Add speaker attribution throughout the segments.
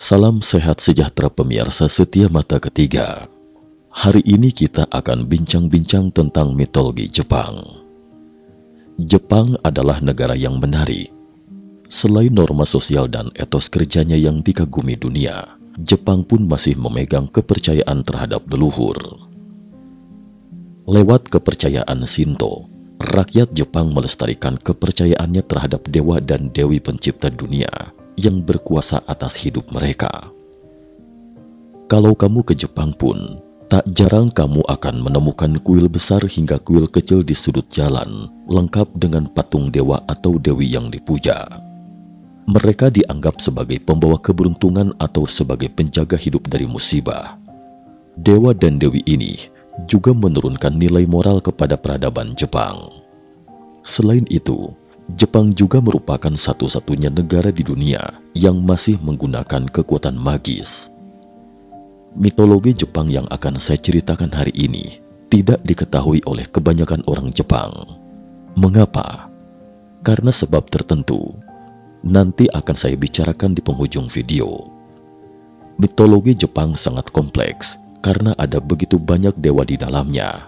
Speaker 1: Salam sehat sejahtera pemirsa setia mata ketiga. Hari ini kita akan bincang-bincang tentang mitologi Jepang. Jepang adalah negara yang menarik. Selain norma sosial dan etos kerjanya yang dikagumi dunia, Jepang pun masih memegang kepercayaan terhadap leluhur. Lewat kepercayaan Shinto, rakyat Jepang melestarikan kepercayaannya terhadap dewa dan dewi pencipta dunia yang berkuasa atas hidup mereka. Kalau kamu ke Jepang pun, tak jarang kamu akan menemukan kuil besar hingga kuil kecil di sudut jalan, lengkap dengan patung dewa atau dewi yang dipuja. Mereka dianggap sebagai pembawa keberuntungan atau sebagai penjaga hidup dari musibah. Dewa dan dewi ini juga menurunkan nilai moral kepada peradaban Jepang. Selain itu, Jepang juga merupakan satu-satunya negara di dunia yang masih menggunakan kekuatan magis. Mitologi Jepang yang akan saya ceritakan hari ini tidak diketahui oleh kebanyakan orang Jepang. Mengapa? Karena sebab tertentu. Nanti akan saya bicarakan di penghujung video. Mitologi Jepang sangat kompleks karena ada begitu banyak dewa di dalamnya.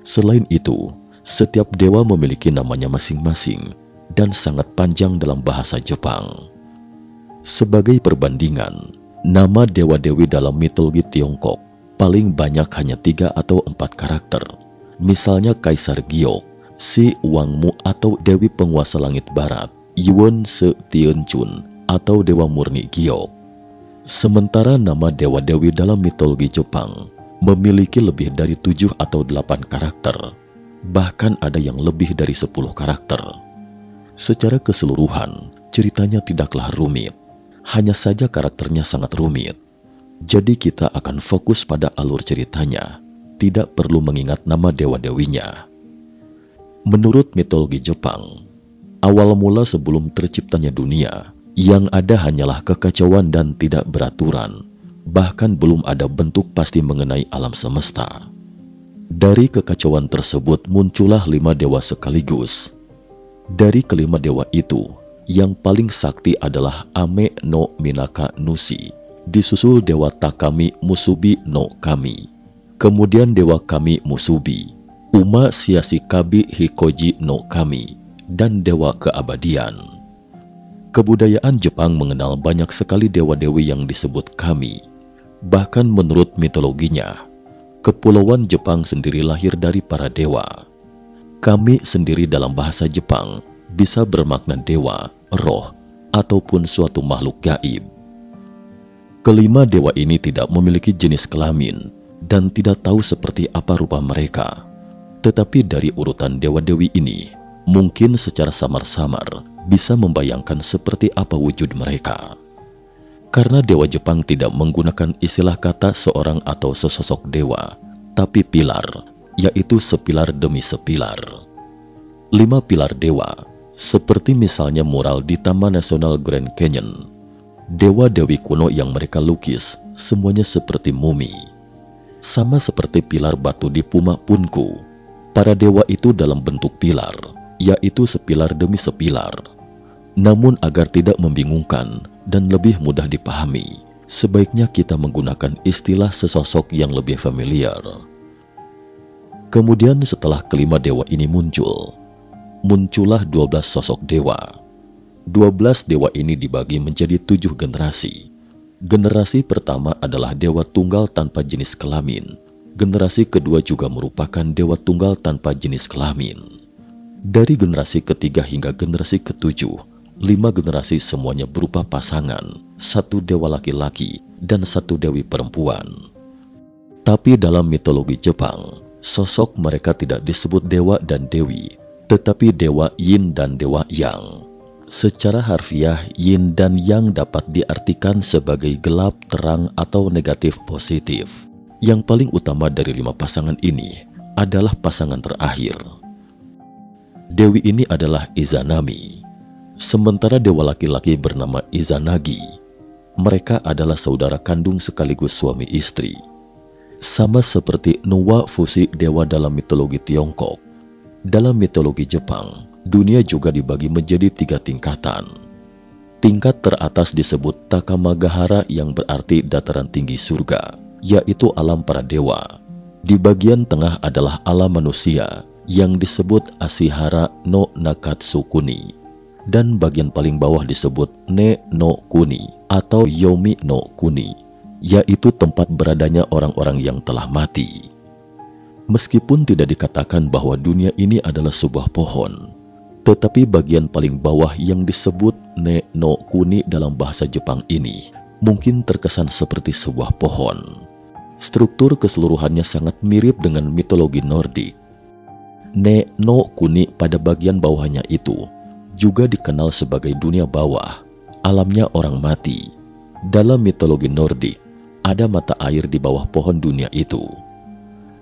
Speaker 1: Selain itu, setiap dewa memiliki namanya masing-masing dan sangat panjang dalam bahasa Jepang. Sebagai perbandingan, nama dewa-dewi dalam mitologi Tiongkok paling banyak hanya 3 atau 4 karakter. Misalnya Kaisar Giok, Si Wangmu atau Dewi Penguasa Langit Barat, Yuan Se Tien Chun atau Dewa Murni Giok. Sementara nama dewa-dewi dalam mitologi Jepang memiliki lebih dari 7 atau 8 karakter. Bahkan ada yang lebih dari 10 karakter. Secara keseluruhan, ceritanya tidaklah rumit. Hanya saja karakternya sangat rumit. Jadi kita akan fokus pada alur ceritanya, tidak perlu mengingat nama dewa-dewinya. Menurut mitologi Jepang, awal mula sebelum terciptanya dunia, yang ada hanyalah kekacauan dan tidak beraturan. Bahkan belum ada bentuk pasti mengenai alam semesta. Dari kekacauan tersebut muncullah 5 dewa sekaligus. Dari kelima dewa itu, yang paling sakti adalah Ame no Minaka Nushi, disusul dewa Takami Musubi no Kami, kemudian dewa Kami Musubi, Uma Shiashikabi Hikoji no Kami, dan dewa keabadian. Kebudayaan Jepang mengenal banyak sekali dewa-dewi yang disebut kami. Bahkan menurut mitologinya, Kepulauan Jepang sendiri lahir dari para dewa. Kami sendiri dalam bahasa Jepang bisa bermakna dewa, roh, ataupun suatu makhluk gaib. Kelima dewa ini tidak memiliki jenis kelamin dan tidak tahu seperti apa rupa mereka. Tetapi dari urutan dewa-dewi ini, mungkin secara samar-samar bisa membayangkan seperti apa wujud mereka. Karena dewa Jepang tidak menggunakan istilah kata seorang atau sesosok dewa, tapi pilar, yaitu sepilar demi sepilar. 5 pilar dewa, seperti misalnya mural di Taman Nasional Grand Canyon. Dewa-dewi kuno yang mereka lukis, semuanya seperti mumi. Sama seperti pilar batu di Puma Punku, para dewa itu dalam bentuk pilar, yaitu sepilar demi sepilar. Namun agar tidak membingungkan dan lebih mudah dipahami, sebaiknya kita menggunakan istilah sesosok yang lebih familiar. Kemudian setelah kelima dewa ini muncullah 12 sosok dewa. 12 dewa ini dibagi menjadi 7 generasi. Generasi pertama adalah dewa tunggal tanpa jenis kelamin. Generasi kedua juga merupakan dewa tunggal tanpa jenis kelamin. Dari generasi ketiga hingga generasi ketujuh, 5 generasi semuanya berupa pasangan, 1 dewa laki-laki dan 1 dewi perempuan. Tapi dalam mitologi Jepang, sosok mereka tidak disebut dewa dan dewi, tetapi dewa yin dan dewa yang. Secara harfiah, yin dan yang dapat diartikan sebagai gelap, terang, atau negatif positif. Yang paling utama dari 5 pasangan ini adalah pasangan terakhir. Dewi ini adalah Izanami. Sementara dewa laki-laki bernama Izanagi. Mereka adalah saudara kandung sekaligus suami istri. Sama seperti Nuwa Fushi dewa dalam mitologi Tiongkok. Dalam mitologi Jepang, dunia juga dibagi menjadi 3 tingkatan. Tingkat teratas disebut Takamagahara yang berarti dataran tinggi surga, yaitu alam para dewa. Di bagian tengah adalah alam manusia yang disebut Ashihara no Nakatsu Kuni. Dan bagian paling bawah disebut Ne no Kuni atau Yomi no Kuni, yaitu tempat beradanya orang-orang yang telah mati. Meskipun tidak dikatakan bahwa dunia ini adalah sebuah pohon, tetapi bagian paling bawah yang disebut Ne no Kuni dalam bahasa Jepang ini mungkin terkesan seperti sebuah pohon. Struktur keseluruhannya sangat mirip dengan mitologi Nordik. Ne no Kuni pada bagian bawahnya itu juga dikenal sebagai dunia bawah, alamnya orang mati. Dalam mitologi Nordik, ada mata air di bawah pohon dunia itu.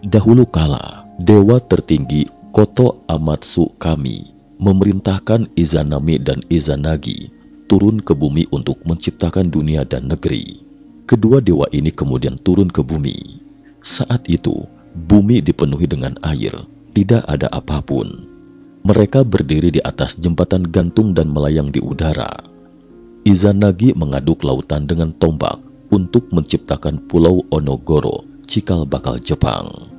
Speaker 1: Dahulu kala, dewa tertinggi Koto Amatsu Kami memerintahkan Izanami dan Izanagi turun ke bumi untuk menciptakan dunia dan negeri. Kedua dewa ini kemudian turun ke bumi. Saat itu, bumi dipenuhi dengan air, tidak ada apapun. Mereka berdiri di atas jembatan gantung dan melayang di udara. Izanagi mengaduk lautan dengan tombak untuk menciptakan Pulau Onogoro, cikal bakal Jepang.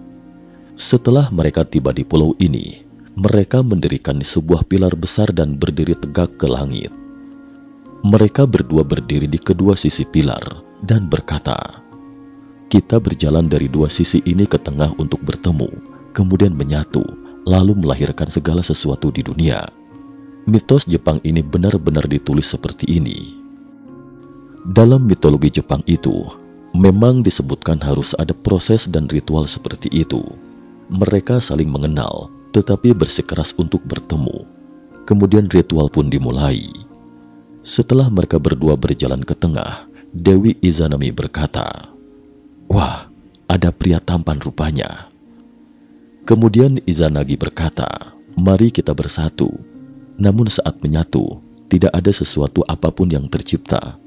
Speaker 1: Setelah mereka tiba di pulau ini, mereka mendirikan sebuah pilar besar dan berdiri tegak ke langit. Mereka berdua berdiri di kedua sisi pilar dan berkata, "Kita berjalan dari dua sisi ini ke tengah untuk bertemu, kemudian menyatu, lalu melahirkan segala sesuatu di dunia." Mitos Jepang ini benar-benar ditulis seperti ini. Dalam mitologi Jepang itu, memang disebutkan harus ada proses dan ritual seperti itu. Mereka saling mengenal, tetapi bersikeras untuk bertemu. Kemudian ritual pun dimulai. Setelah mereka berdua berjalan ke tengah, Dewi Izanami berkata, "Wah, ada pria tampan rupanya." Kemudian Izanagi berkata, "Mari kita bersatu." Namun saat menyatu, tidak ada sesuatu apapun yang tercipta.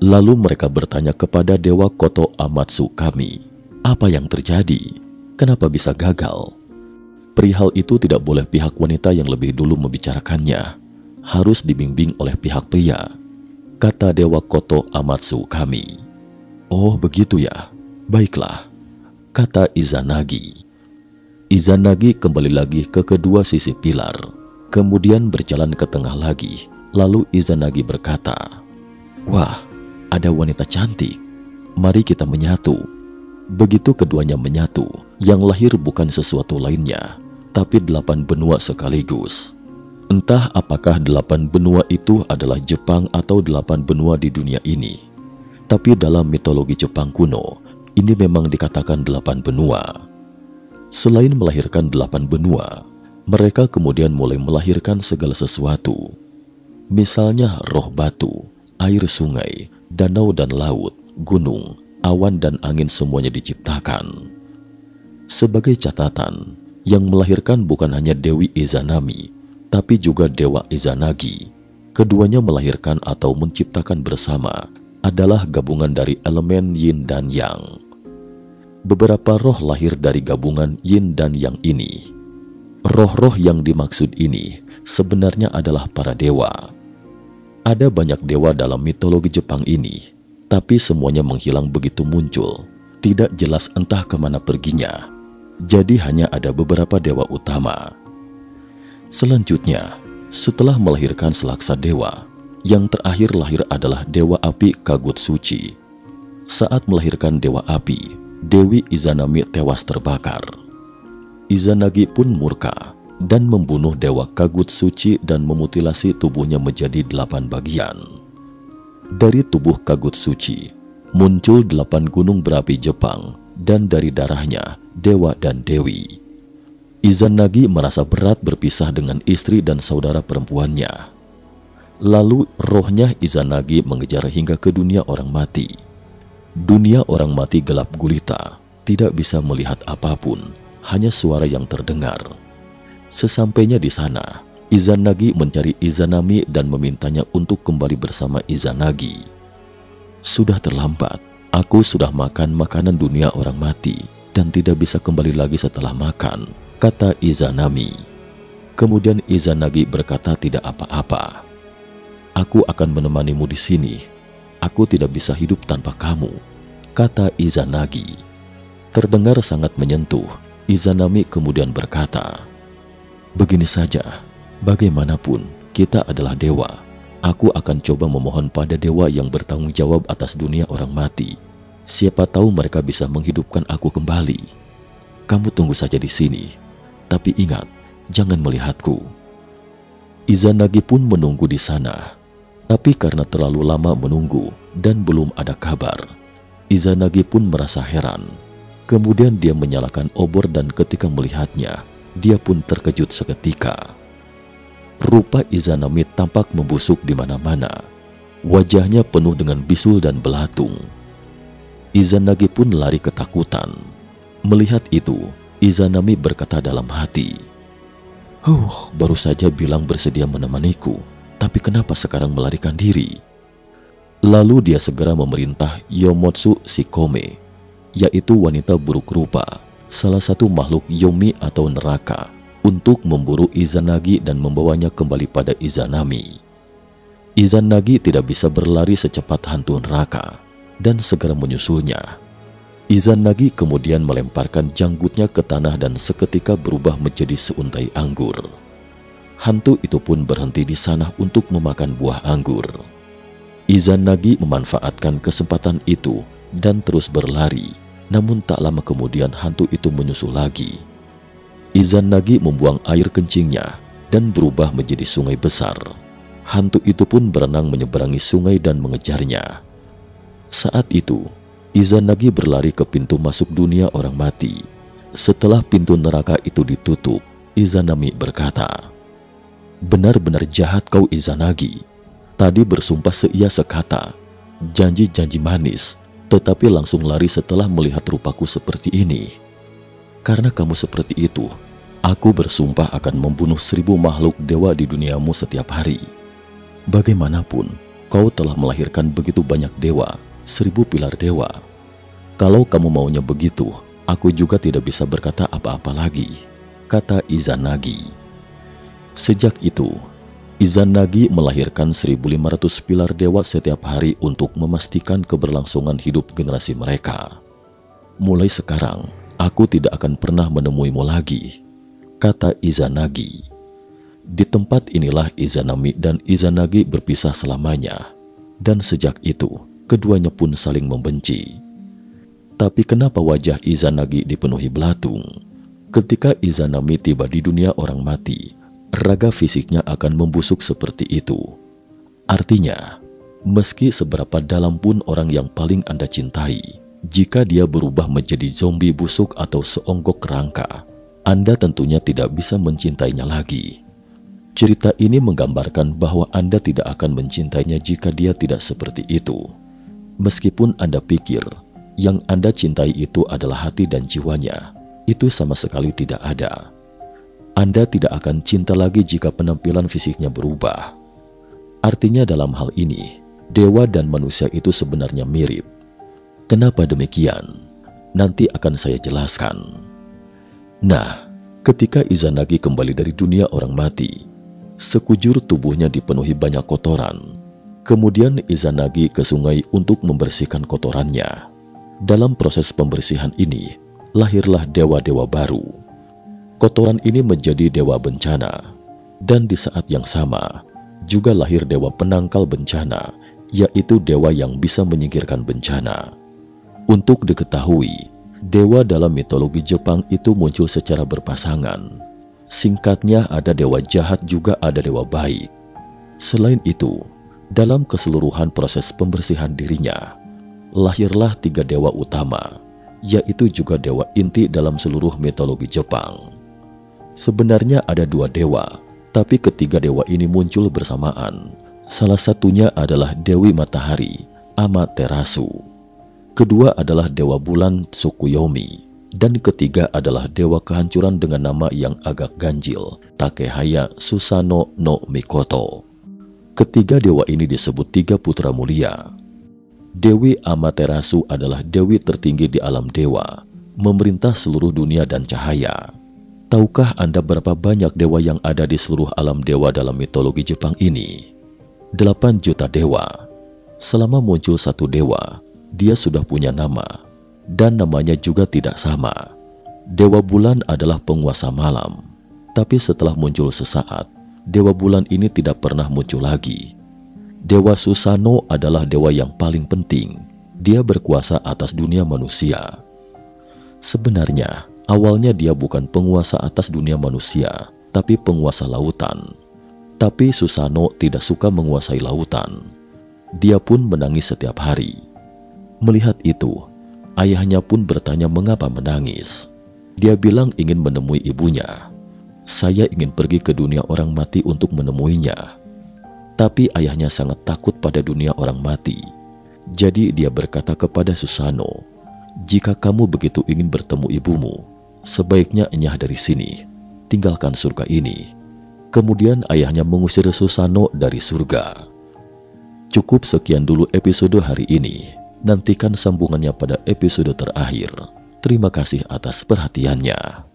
Speaker 1: Lalu mereka bertanya kepada Dewa Koto Amatsu Kami, "Apa yang terjadi? Kenapa bisa gagal?" Perihal itu tidak boleh pihak wanita yang lebih dulu membicarakannya. Harus dibimbing oleh pihak pria, kata Dewa Koto Amatsu Kami. "Oh begitu ya, baiklah," kata Izanagi. Izanagi kembali lagi ke kedua sisi pilar, kemudian berjalan ke tengah lagi. Lalu Izanagi berkata, "Wah, ada wanita cantik, mari kita menyatu." Begitu keduanya menyatu, yang lahir bukan sesuatu lainnya, tapi 8 benua sekaligus. Entah apakah 8 benua itu adalah Jepang atau 8 benua di dunia ini. Tapi dalam mitologi Jepang kuno, ini memang dikatakan 8 benua. Selain melahirkan 8 benua, mereka kemudian mulai melahirkan segala sesuatu. Misalnya roh batu, air sungai, danau dan laut, gunung, awan dan angin semuanya diciptakan. Sebagai catatan, yang melahirkan bukan hanya Dewi Izanami, tapi juga Dewa Izanagi. Keduanya melahirkan atau menciptakan bersama adalah gabungan dari elemen yin dan yang. Beberapa roh lahir dari gabungan yin dan yang ini. Roh-roh yang dimaksud ini sebenarnya adalah para dewa. Ada banyak dewa dalam mitologi Jepang ini, tapi semuanya menghilang begitu muncul. Tidak jelas entah kemana perginya. Jadi hanya ada beberapa dewa utama. Selanjutnya, setelah melahirkan selaksa dewa, yang terakhir lahir adalah Dewa Api Kagutsuchi. Saat melahirkan Dewa Api, Dewi Izanami tewas terbakar. Izanagi pun murka dan membunuh Dewa Kagutsuchi dan memutilasi tubuhnya menjadi 8 bagian. Dari tubuh Kagutsuchi muncul 8 gunung berapi Jepang, dan dari darahnya dewa dan dewi. Izanagi merasa berat berpisah dengan istri dan saudara perempuannya. Lalu rohnya Izanagi mengejar hingga ke dunia orang mati. Dunia orang mati gelap gulita, tidak bisa melihat apapun, hanya suara yang terdengar. Sesampainya di sana, Izanagi mencari Izanami dan memintanya untuk kembali bersama Izanagi. "Sudah terlambat, aku sudah makan makanan dunia orang mati dan tidak bisa kembali lagi setelah makan," kata Izanami. Kemudian Izanagi berkata tidak apa-apa. Aku akan menemanimu di sini. Aku tidak bisa hidup tanpa kamu, kata Izanagi. Terdengar sangat menyentuh. Izanami kemudian berkata, begini saja, bagaimanapun kita adalah dewa. Aku akan coba memohon pada dewa yang bertanggung jawab atas dunia orang mati. Siapa tahu mereka bisa menghidupkan aku kembali. Kamu tunggu saja di sini, tapi ingat, jangan melihatku. Izanagi pun menunggu di sana. Tapi karena terlalu lama menunggu dan belum ada kabar, Izanagi pun merasa heran. Kemudian dia menyalakan obor dan ketika melihatnya, dia pun terkejut seketika. Rupa Izanami tampak membusuk di mana-mana. Wajahnya penuh dengan bisul dan belatung. Izanagi pun lari ketakutan. Melihat itu, Izanami berkata dalam hati, baru saja bilang bersedia menemaniku, tapi kenapa sekarang melarikan diri? Lalu dia segera memerintah Yomotsu Shikome, yaitu wanita buruk rupa, salah satu makhluk Yomi atau neraka, untuk memburu Izanagi dan membawanya kembali pada Izanami. Izanagi tidak bisa berlari secepat hantu neraka dan segera menyusulnya. Izanagi kemudian melemparkan janggutnya ke tanah dan seketika berubah menjadi seuntai anggur. Hantu itu pun berhenti di sana untuk memakan buah anggur. Izanagi memanfaatkan kesempatan itu dan terus berlari, namun tak lama kemudian hantu itu menyusul lagi. Izanagi membuang air kencingnya dan berubah menjadi sungai besar. Hantu itu pun berenang menyeberangi sungai dan mengejarnya. Saat itu, Izanagi berlari ke pintu masuk dunia orang mati. Setelah pintu neraka itu ditutup, Izanami berkata, benar-benar jahat kau Izanagi. Tadi bersumpah seia sekata, janji-janji manis, tetapi langsung lari setelah melihat rupaku seperti ini. Karena kamu seperti itu, aku bersumpah akan membunuh 1000 makhluk dewa di duniamu setiap hari. Bagaimanapun, kau telah melahirkan begitu banyak dewa, 1000 pilar dewa. Kalau kamu maunya begitu, aku juga tidak bisa berkata apa-apa lagi, kata Izanagi. Sejak itu, Izanagi melahirkan 1500 pilar dewa setiap hari untuk memastikan keberlangsungan hidup generasi mereka. Mulai sekarang, aku tidak akan pernah menemuimu lagi, kata Izanagi. Di tempat inilah Izanami dan Izanagi berpisah selamanya, dan sejak itu, keduanya pun saling membenci. Tapi kenapa wajah Izanagi dipenuhi belatung? Ketika Izanami tiba di dunia orang mati, raga fisiknya akan membusuk seperti itu. Artinya, meski seberapa dalam pun orang yang paling Anda cintai, jika dia berubah menjadi zombie busuk atau seonggok kerangka, Anda tentunya tidak bisa mencintainya lagi. Cerita ini menggambarkan bahwa Anda tidak akan mencintainya jika dia tidak seperti itu. Meskipun Anda pikir yang Anda cintai itu adalah hati dan jiwanya, itu sama sekali tidak ada. Anda tidak akan cinta lagi jika penampilan fisiknya berubah. Artinya dalam hal ini, dewa dan manusia itu sebenarnya mirip. Kenapa demikian? Nanti akan saya jelaskan. Nah, ketika Izanagi kembali dari dunia orang mati, sekujur tubuhnya dipenuhi banyak kotoran. Kemudian Izanagi ke sungai untuk membersihkan kotorannya. Dalam proses pembersihan ini, lahirlah dewa-dewa baru. Kotoran ini menjadi dewa bencana, dan di saat yang sama juga lahir dewa penangkal bencana, yaitu dewa yang bisa menyingkirkan bencana. Untuk diketahui, dewa dalam mitologi Jepang itu muncul secara berpasangan. Singkatnya, ada dewa jahat juga ada dewa baik. Selain itu, dalam keseluruhan proses pembersihan dirinya, lahirlah 3 dewa utama, yaitu juga dewa inti dalam seluruh mitologi Jepang. Sebenarnya ada 2 dewa, tapi ketiga dewa ini muncul bersamaan. Salah satunya adalah Dewi Matahari, Amaterasu. Kedua adalah dewa bulan, Tsukuyomi. Dan ketiga adalah dewa kehancuran dengan nama yang agak ganjil, Takehaya Susanoo no Mikoto. Ketiga dewa ini disebut 3 putra mulia. Dewi Amaterasu adalah dewi tertinggi di alam dewa, memerintah seluruh dunia dan cahaya. Tahukah Anda berapa banyak dewa yang ada di seluruh alam dewa dalam mitologi Jepang ini? 8 juta dewa. Selama muncul satu dewa, dia sudah punya nama, dan namanya juga tidak sama. Dewa bulan adalah penguasa malam, tapi setelah muncul sesaat, dewa bulan ini tidak pernah muncul lagi. Dewa Susano adalah dewa yang paling penting. Dia berkuasa atas dunia manusia. Sebenarnya, awalnya dia bukan penguasa atas dunia manusia, tapi penguasa lautan. Tapi Susano tidak suka menguasai lautan. Dia pun menangis setiap hari. Melihat itu, ayahnya pun bertanya mengapa menangis. Dia bilang ingin menemui ibunya. Saya ingin pergi ke dunia orang mati untuk menemuinya. Tapi ayahnya sangat takut pada dunia orang mati. Jadi dia berkata kepada Susano, "Jika kamu begitu ingin bertemu ibumu, sebaiknya enyah dari sini, tinggalkan surga ini." Kemudian ayahnya mengusir Susano dari surga. Cukup sekian dulu episode hari ini. Nantikan sambungannya pada episode terakhir. Terima kasih atas perhatiannya.